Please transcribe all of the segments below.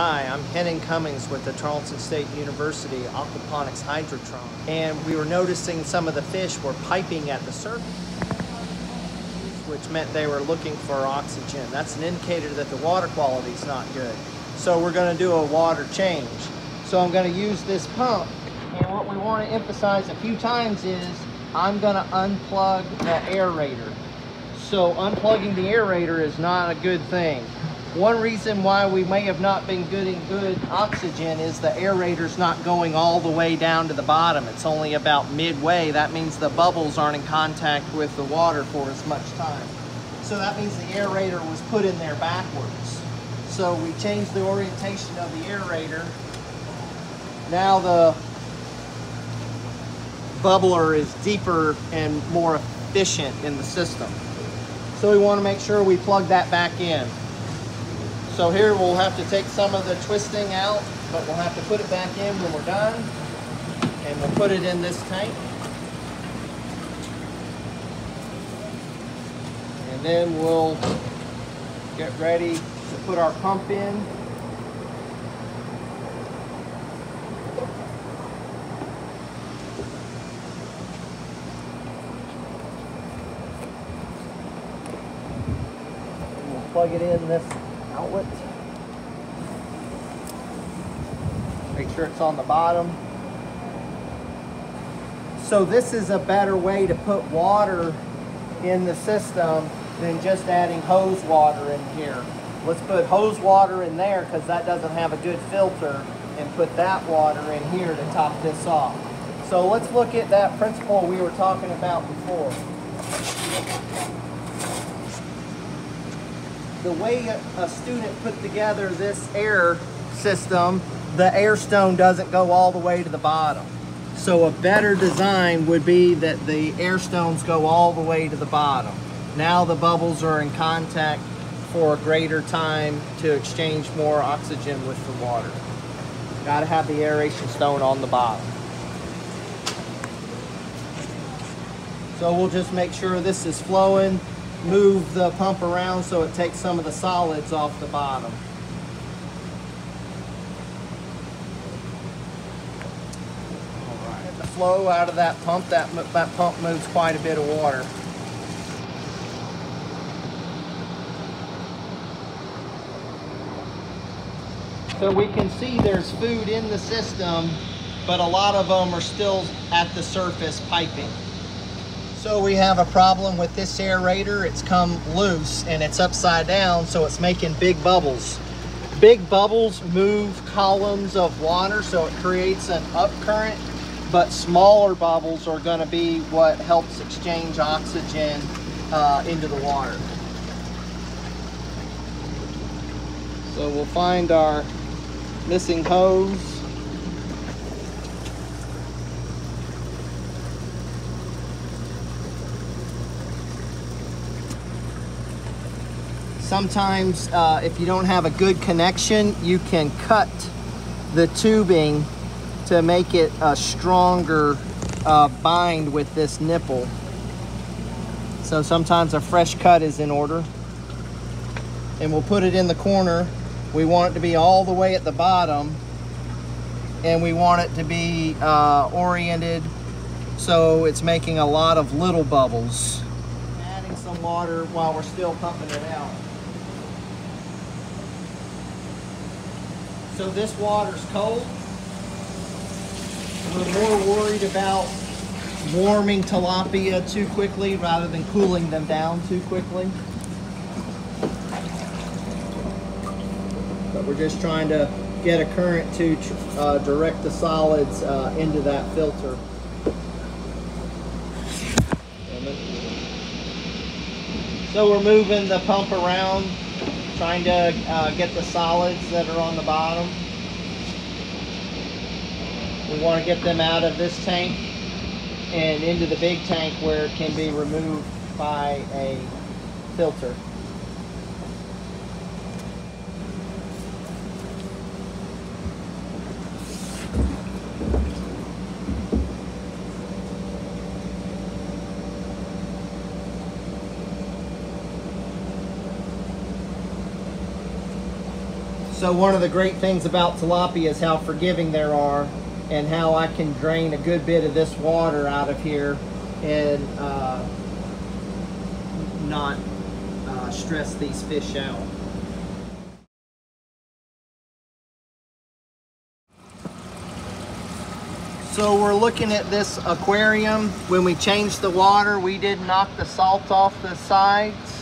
Hi, I'm Henning Cummings with the Tarleton State University Aquaponics Hydrotron, and we were noticing some of the fish were piping at the surface, which meant they were looking for oxygen. That's an indicator that the water quality is not good. So we're going to do a water change. So I'm going to use this pump, and what we want to emphasize a few times is I'm going to unplug the aerator. So unplugging the aerator is not a good thing. One reason why we may have not been getting good oxygen is the aerator's not going all the way down to the bottom. It's only about midway. That means the bubbles aren't in contact with the water for as much time. So that means the aerator was put in there backwards. So we changed the orientation of the aerator. Now the bubbler is deeper and more efficient in the system. So we want to make sure we plug that back in. So here we'll have to take some of the twisting out, but we'll have to put it back in when we're done. And we'll put it in this tank. And then we'll get ready to put our pump in. And we'll plug it in this outlet. Make sure it's on the bottom. So this is a better way to put water in the system than just adding hose water in here. Let's put hose water in there because that doesn't have a good filter, and put that water in here to top this off. So let's look at that principle we were talking about before. The way a student put together this air system, the air stone doesn't go all the way to the bottom. So a better design would be that the air stones go all the way to the bottom. Now the bubbles are in contact for a greater time to exchange more oxygen with the water. Got to have the aeration stone on the bottom. So we'll just make sure this is flowing. Move the pump around so it takes some of the solids off the bottom. All right. The flow out of that pump moves quite a bit of water. So we can see there's food in the system, but a lot of them are still at the surface piping. So we have a problem with this aerator. It's come loose and it's upside down, so it's making big bubbles. Big bubbles move columns of water, so it creates an upcurrent, but smaller bubbles are going to be what helps exchange oxygen into the water. So we'll find our missing hose. Sometimes if you don't have a good connection, you can cut the tubing to make it a stronger bind with this nipple. So sometimes a fresh cut is in order. And we'll put it in the corner. We want it to be all the way at the bottom, and we want it to be oriented so it's making a lot of little bubbles. Adding some water while we're still pumping it out. So this water's cold. We're more worried about warming tilapia too quickly rather than cooling them down too quickly. But we're just trying to get a current to direct the solids into that filter. So we're moving the pump around, trying to get the solids that are on the bottom. We want to get them out of this tank and into the big tank where it can be removed by a filter. So one of the great things about tilapia is how forgiving they are, and how I can drain a good bit of this water out of here and not stress these fish out. So we're looking at this aquarium. When we changed the water, we did knock the salt off the sides.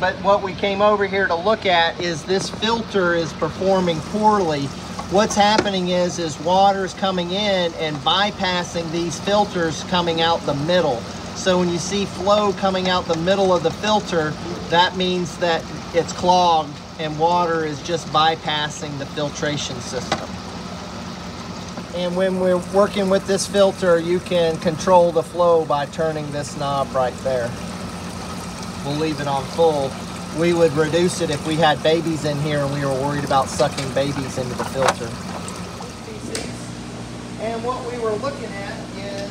But what we came over here to look at is this filter is performing poorly. What's happening is water is coming in and bypassing these filters coming out the middle. So when you see flow coming out the middle of the filter, that means that it's clogged and water is just bypassing the filtration system. And when we're working with this filter, you can control the flow by turning this knob right there. We'll leave it on full. We would reduce it if we had babies in here and we were worried about sucking babies into the filter. And what we were looking at is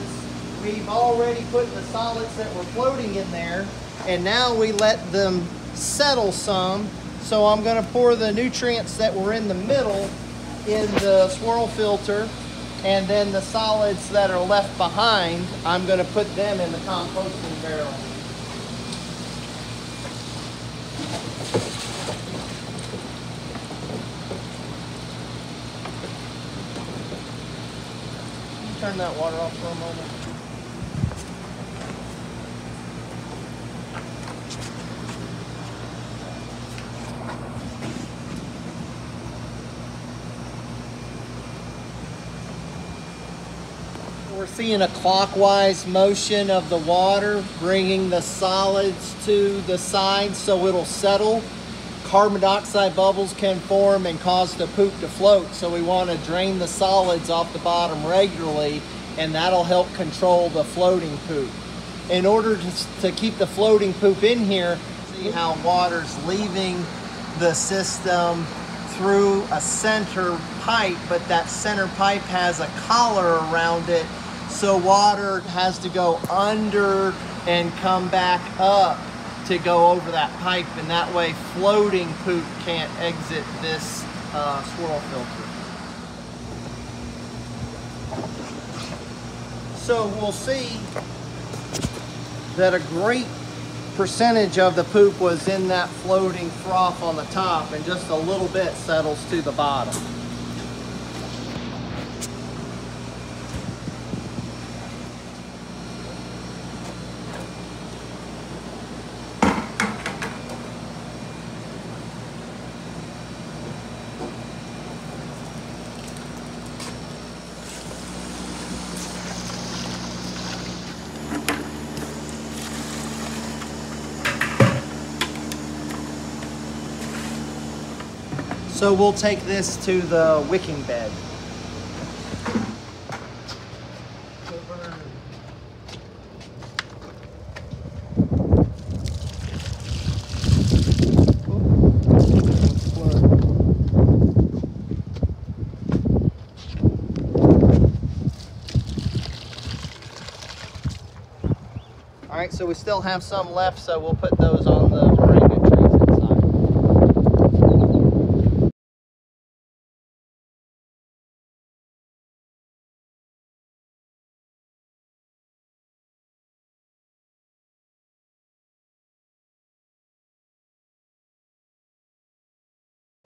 we've already put the solids that were floating in there, and now we let them settle some. So I'm going to pour the nutrients that were in the middle in the swirl filter, and then the solids that are left behind, I'm going to put them in the composting barrel. Turn that water off for a moment. We're seeing a clockwise motion of the water, bringing the solids to the sides so it'll settle. Carbon dioxide bubbles can form and cause the poop to float, so we want to drain the solids off the bottom regularly, and that'll help control the floating poop. In order to keep the floating poop in here, see how water's leaving the system through a center pipe, but that center pipe has a collar around it, so water has to go under and come back up to go over that pipe, and that way floating poop can't exit this swirl filter. So we'll see that a great percentage of the poop was in that floating froth on the top, and just a little bit settles to the bottom. So we'll take this to the wicking bed. All right, so we still have some left, so we'll put those on the moringa trees inside.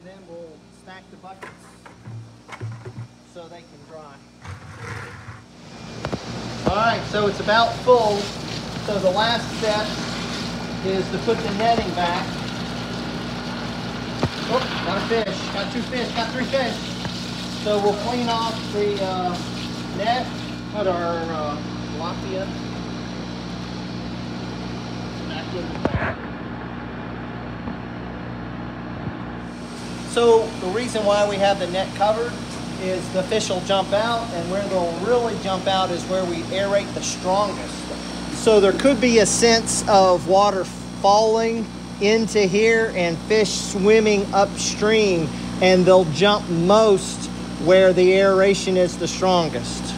Then we'll stack the buckets so they can dry. All right, so it's about full. So the last step is to put the netting back. Oh, got a fish, got two fish, got three fish. So we'll clean off the net, put our tilapia back in the bag. So the reason why we have the net covered is the fish will jump out, and where they'll really jump out is where we aerate the strongest. So there could be a sense of water falling into here and fish swimming upstream, and they'll jump most where the aeration is the strongest.